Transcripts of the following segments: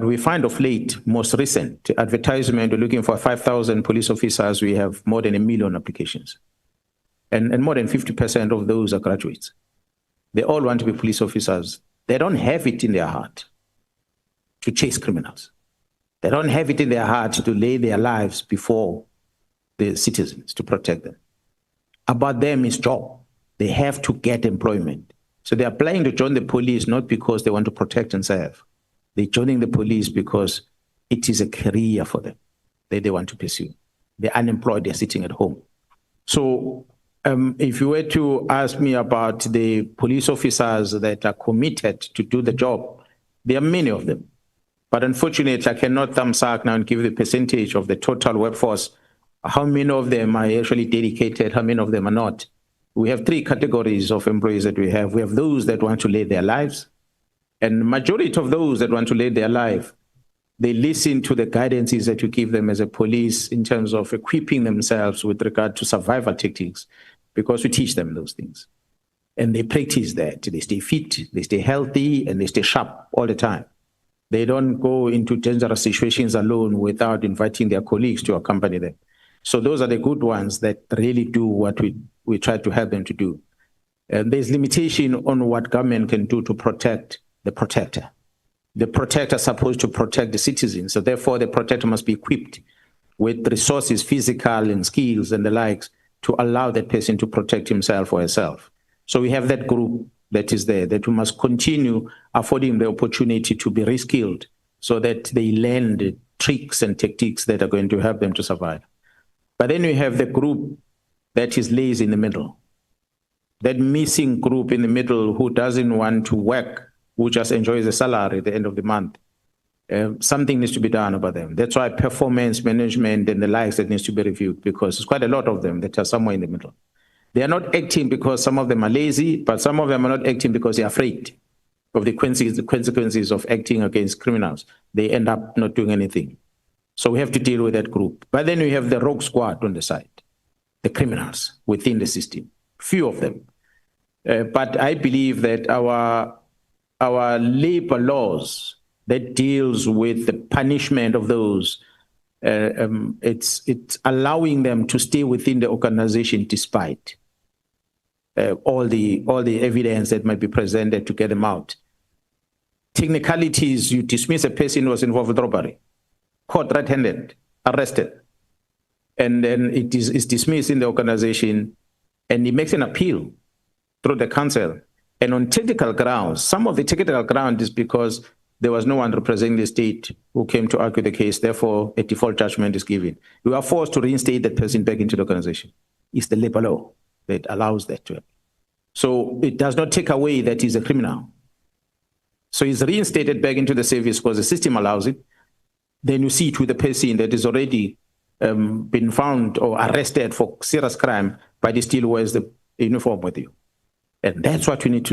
We find of late, most recent advertisement, we're looking for 5,000 police officers. We have more than 1 million applications. And more than 50% of those are graduates. They all want to be police officers. They don't have it in their heart to chase criminals. They don't have it in their heart to lay their lives before the citizens to protect them. About them is job. They have to get employment. So they're applying to join the police not because they want to protect and serve. They're joining the police because it is a career for them that they want to pursue. They're unemployed, they're sitting at home. So if you were to ask me about the police officers that are committed to do the job, there are many of them. But unfortunately, I cannot thumbs up now and give the percentage of the total workforce. How many of them are actually dedicated? How many of them are not? We have 3 categories of employees that we have. We have those that want to lay their lives. And the majority of those that want to lay their life, they listen to the guidances that you give them as a police in terms of equipping themselves with regard to survival tactics, because we teach them those things. And they practice that. They stay fit, they stay healthy, and they stay sharp all the time. They don't go into dangerous situations alone without inviting their colleagues to accompany them. So those are the good ones that really do what we try to help them to do. And there's limitation on what government can do to protect the protector. The protector is supposed to protect the citizens. So therefore, the protector must be equipped with resources, physical and skills and the likes, to allow that person to protect himself or herself. So we have that group that is there, that we must continue affording the opportunity to be reskilled so that they learn the tricks and techniques that are going to help them to survive. But then we have the group that is lazy in the middle, that missing group in the middle who doesn't want to work, who just enjoys a salary at the end of the month. Something needs to be done about them. That's why performance management and the likes that needs to be reviewed, because there's quite a lot of them that are somewhere in the middle. They are not acting because some of them are lazy, but some of them are not acting because they're afraid of the consequences of acting against criminals. They end up not doing anything. So we have to deal with that group. But then we have the rogue squad on the side, the criminals within the system, few of them. But I believe that our labor laws that deals with the punishment of those, it's allowing them to stay within the organization despite all the evidence that might be presented to get them out. Technicalities, you dismiss a person who was involved with robbery, caught red-handed, arrested, and then it is dismissed in the organization, and he makes an appeal through the council. And on technical grounds, some of the technical ground is because there was no one representing the state who came to argue the case. Therefore, a default judgment is given. We are forced to reinstate that person back into the organization. It's the labor law that allows that to happen. So it does not take away that he's a criminal. So he's reinstated back into the service because the system allows it. Then you see it with the person that is already been found or arrested for serious crime, but he still wears the uniform with you. And that's what we need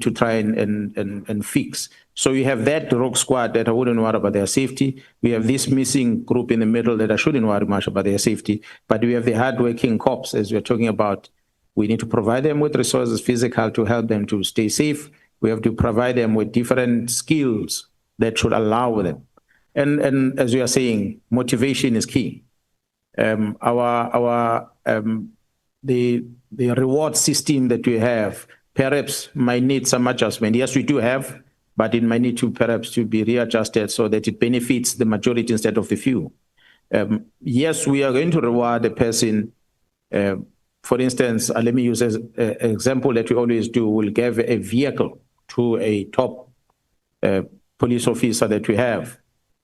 to try and fix. So you have that rogue squad that I wouldn't worry about their safety. We have this missing group in the middle that I shouldn't worry much about their safety. But we have the hardworking cops, as we're talking about. We need to provide them with resources, physical, to help them to stay safe. We have to provide them with different skills that should allow them. And as we are saying, motivation is key. The reward system that we have perhaps might need some adjustment. Yes, we do have, but it might need to perhaps to be readjusted so that it benefits the majority instead of the few. Yes, we are going to reward a person. For instance, let me use as an example that we always do. We'll give a vehicle to a top police officer that we have,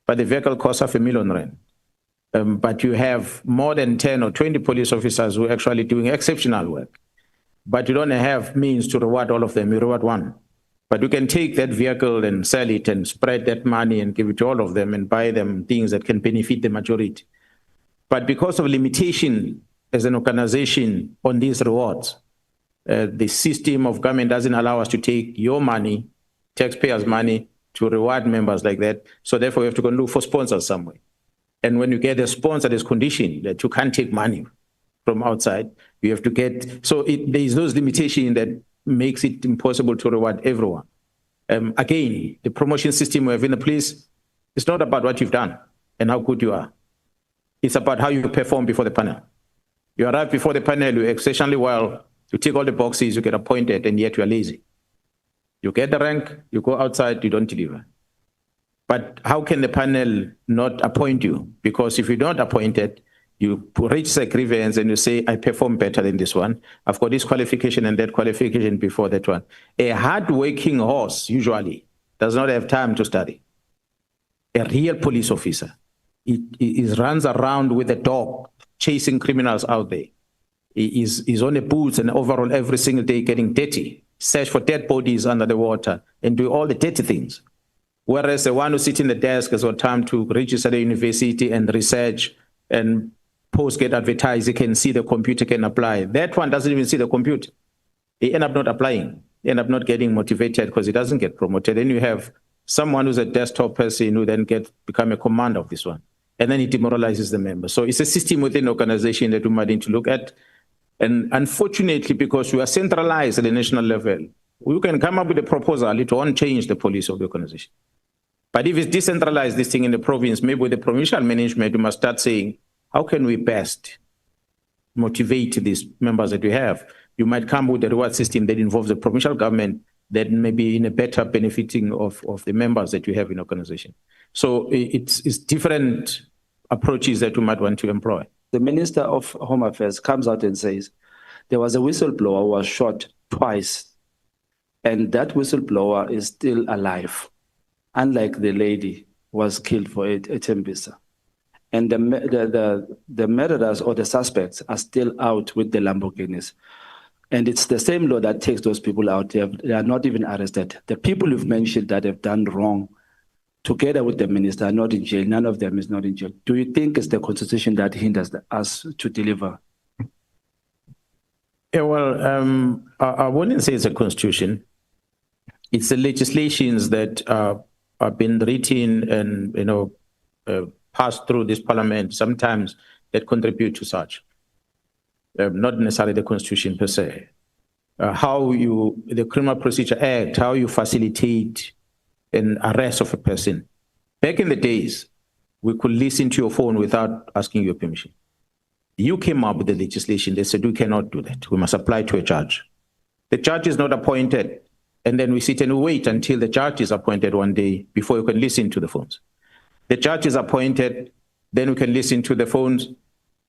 but the vehicle costs R500,000. But you have more than 10 or 20 police officers who are actually doing exceptional work. But you don't have means to reward all of them. You reward one. But you can take that vehicle and sell it and spread that money and give it to all of them and buy them things that can benefit the majority. But because of limitation as an organization on these rewards, the system of government doesn't allow us to take your money, taxpayers' money, to reward members like that. So therefore, we have to go and look for sponsors somewhere. And when you get a sponsor, there's condition that you can't take money from outside. You have to get, so there is those limitations that makes it impossible to reward everyone. Again, the promotion system we have in the police, It's not about what you've done and how good you are. It's about how you perform before the panel. You arrive before the panel, you exceptionally well, you tick all the boxes, you get appointed, and yet you are lazy. You get the rank, you go outside, you don't deliver. But how can the panel not appoint you? Because if you're not appointed, you reach a grievance and you say, I perform better than this one. I've got this qualification and that qualification before that one. A hard-working horse usually does not have time to study. A real police officer, he runs around with a dog, chasing criminals out there. He is on the boots and overall every single day getting dirty, search for dead bodies under the water and do all the dirty things. Whereas the one who sits in the desk has got time to register the university and research and post get advertised, he can see the computer, can apply. That one doesn't even see the computer. He end up not applying, he end up not getting motivated because he doesn't get promoted. Then you have someone who's a desktop person who then become a commander of this one. And then he demoralizes the members. So it's a system within the organization that we might need to look at. And unfortunately, because we are centralized at the national level, we can come up with a proposal, it won't change the policy of the organization. But if it's decentralized, this thing in the province, maybe with the provincial management, we must start saying, how can we best motivate these members that we have? You might come with a reward system that involves the provincial government that may be in a better benefiting of the members that you have in organization. So it's different approaches that we might want to employ. The Minister of Home Affairs comes out and says, there was a whistleblower who was shot twice, and that whistleblower is still alive, unlike the lady who was killed for Tembisa. And the murderers or the suspects are still out with the Lamborghinis. And it's the same law that takes those people out. They are not even arrested. The people you've mentioned that have done wrong, together with the minister, are not in jail. None of them is not in jail. Do you think it's the Constitution that hinders us to deliver? Yeah, well, I wouldn't say it's a Constitution. It's the legislations that have been written and passed through this parliament sometimes that contribute to such. Not necessarily the Constitution per se. The Criminal Procedure Act, how you facilitate an arrest of a person. Back in the days, we could listen to your phone without asking your permission. You came up with the legislation. They said, we cannot do that. We must apply to a judge. The judge is not appointed. And then we sit and wait until the judge is appointed one day before you can listen to the phones. The judge is appointed, then we can listen to the phones.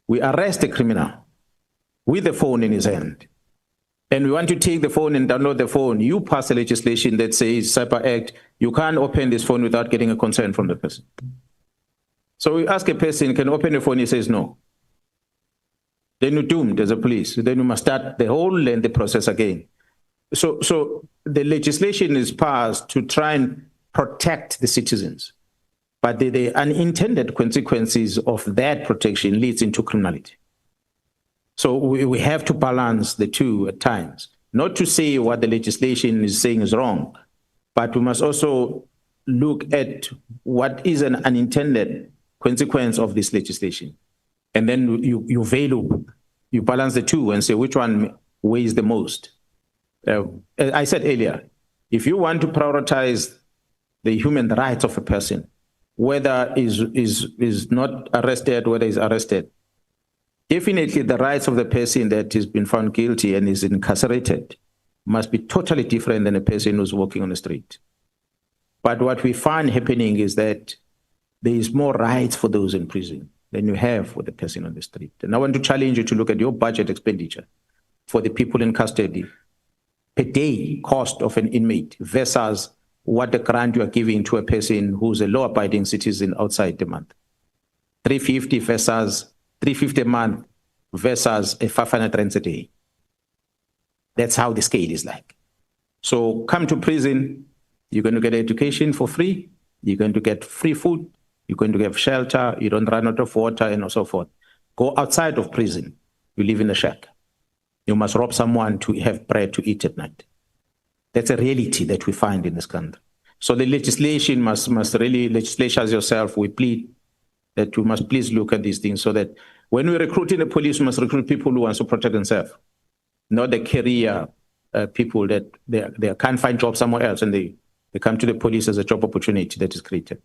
We arrest the criminal with the phone in his hand. And we want to take the phone and download the phone. You pass a legislation that says, Cyber Act, you can't open this phone without getting a consent from the person. So we ask a person, can you open the phone? He says no. Then you're doomed as a police. Then you must start the whole lengthy process again. So the legislation is passed to try and protect the citizens. But the unintended consequences of that protection leads into criminality. So we have to balance the two at times. Not to say what the legislation is saying is wrong, but we must also look at what is an unintended consequence of this legislation. And then you balance the two and say which one weighs the most. I said earlier, if you want to prioritize the human rights of a person, whether is not arrested, whether is arrested, definitely the rights of the person that has been found guilty and is incarcerated must be totally different than a person who's walking on the street. But what we find happening is that there is more rights for those in prison than you have for the person on the street. And I want to challenge you to look at your budget expenditure for the people in custody per day cost of an inmate versus what the grant you are giving to a person who's a law-abiding citizen outside the month. 350 versus 350 a month versus a 500 rands a day. That's how the scale is like. So come to prison, you're going to get education for free, you're going to get free food, you're going to get shelter, you don't run out of water, and so forth. Go outside of prison, you live in a shack. You must rob someone to have bread to eat at night. That's a reality that we find in this country. So the legislation must really, legislators yourself, we plead that you must please look at these things so that when we recruit in the police, we must recruit people who want to protect themselves, not the career people that they can't find jobs somewhere else and they come to the police as a job opportunity that is created.